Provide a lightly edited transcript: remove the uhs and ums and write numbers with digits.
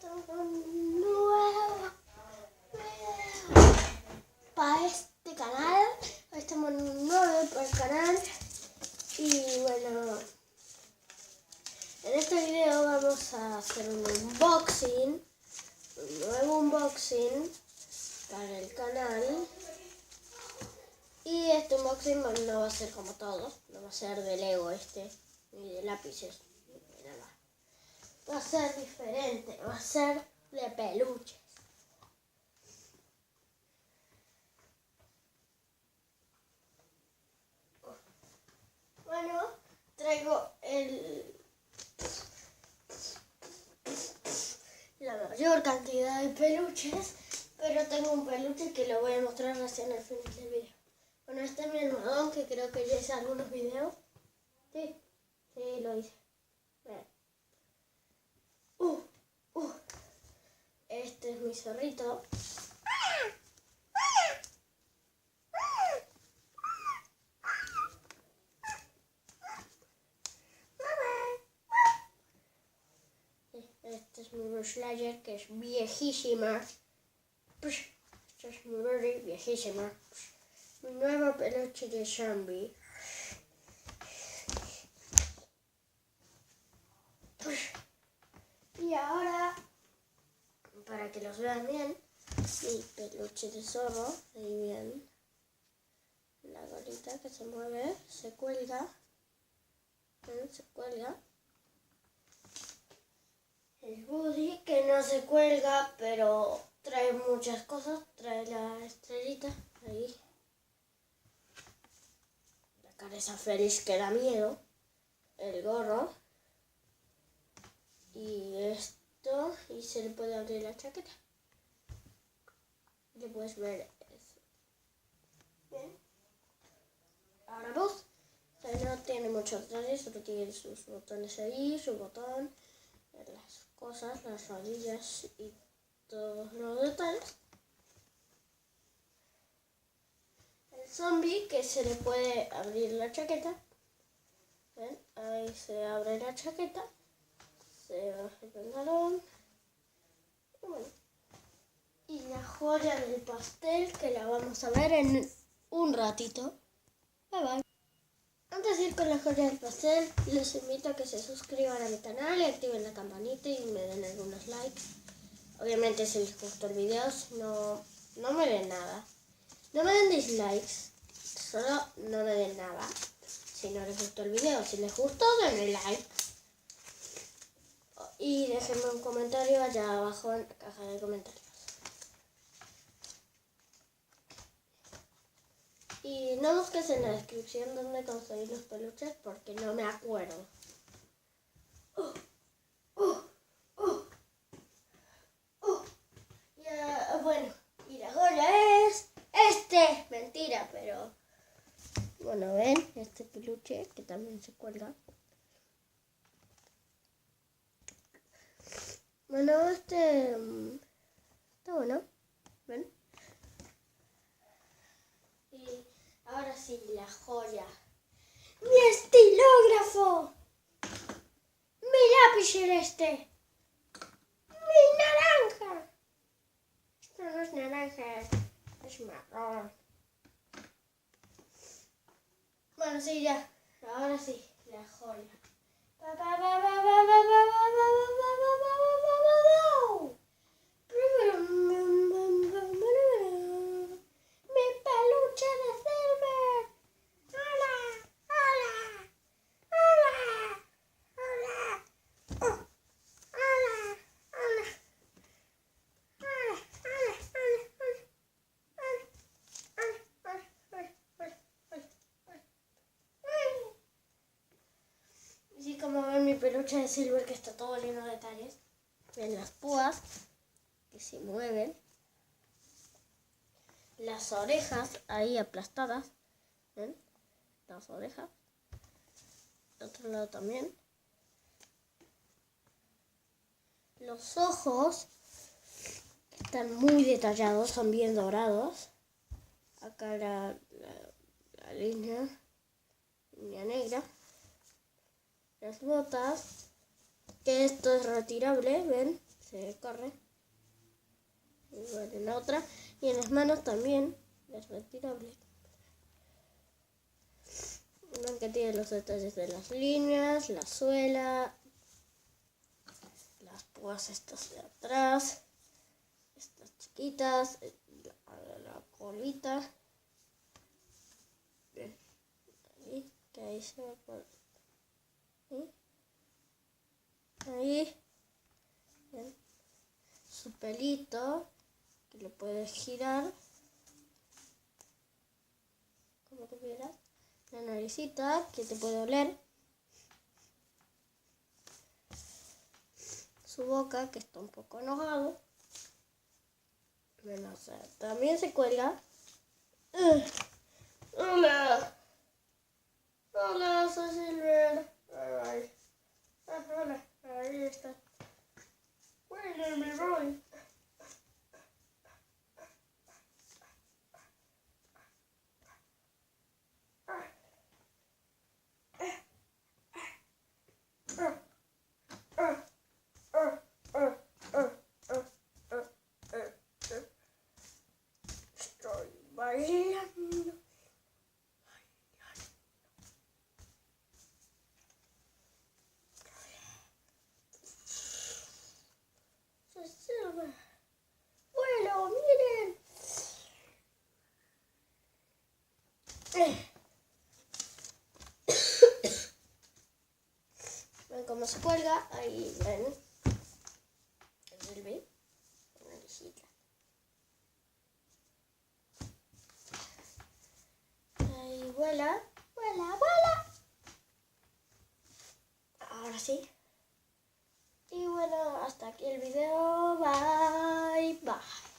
estamos con un nuevo video para este canal. Hoy estamos en un nuevo para el canal. Y bueno, en este video vamos a hacer un unboxing, un nuevo unboxing para el canal. Y este unboxing no va a ser como todos, no va a ser de Lego ni de lápices, ni de nada. Va a ser diferente, va a ser de peluches. Bueno, traigo la mayor cantidad de peluches, pero tengo un peluche que lo voy a mostrar recién al final del video. Bueno, este es mi almohadón, que creo que ya hice algunos videos. Sí, lo hice. Este es mi zorrito. Este es mi Brush Layer, que es viejísima. Esta es mi Berry, viejísima. Mi nuevo peluche de zombie. Y ahora, para que los vean bien, mi peluche de zorro, ahí bien. La gorrita que se mueve, se cuelga. Se cuelga. El Woody que no se cuelga, pero trae muchas cosas. Trae la estrellita ahí. La cabeza feliz que da miedo. El gorro. Y esto. Y se le puede abrir la chaqueta. Y le puedes ver eso. Bien. Ahora vos. No tiene muchos detalles, solo tiene sus botones ahí, su botón, las cosas, las rodillas y todos los detalles. El zombie, que se le puede abrir la chaqueta. ¿Ven? Ahí se abre la chaqueta, se baja el pantalón. Y bueno. Y la joya del pastel, que la vamos a ver en un ratito. Bye bye. Antes de ir con la joya del pastel, los invito a que se suscriban a mi canal y activen la campanita y me den algunos likes. Obviamente si les gustó el video, si no, no me den nada. No me den dislikes, solo no me den nada. Si no les gustó el video, si les gustó, denle like. Y déjenme un comentario allá abajo en la caja de comentarios. Y no busques en la descripción dónde conseguir los peluches porque no me acuerdo. Bueno, y la joya es mentira, pero bueno, ven, este peluche que también se cuelga. Bueno, está bueno, ven. Y ahora sí, la joya. ¡Mi estilógrafo! ¡Mi lápiz celeste! ¡Mi naranja! Esto no es naranja, es marrón. Bueno, sí, ya. Ahora sí, la joya. ¡Mi peluche de Silver! ¡Hola! ¡Hola! ¡Hola! ¡Hola! ¡Oh! ¡Hola! ¡Hola! Así como ven mi peluche de Silver, que está todo lleno de detalles. Ven las púas que se mueven. Las orejas ahí aplastadas. ¿Ven? Las orejas. De otro lado también. Los ojos están muy detallados, son bien dorados. Acá la línea negra. Las botas, que esto es retirable, ¿ven? se corre. Igual en la otra. Y en las manos también es retirable. Ven que tiene los detalles de las líneas, la suela, las púas estas de atrás, estas chiquitas, la colita. Bien, ahí, que ahí se va por ahí. Ahí. Bien. Su pelito, que lo puedes girar como tú quieras. La naricita, que te puede oler. Su boca, que está un poco enojado. Bueno, o sea, también se cuelga. Hola. Hola, soy Silver. Ay. Hola, ahí está. Bueno, me voy. Estoy bailando. Bueno, miren. Ven cómo se cuelga. Ahí ven. El Silvi. Una orejita. Ahí vuela. Vuela, vuela. Ahora sí. Y bueno, hasta aquí el video. Bye, bye.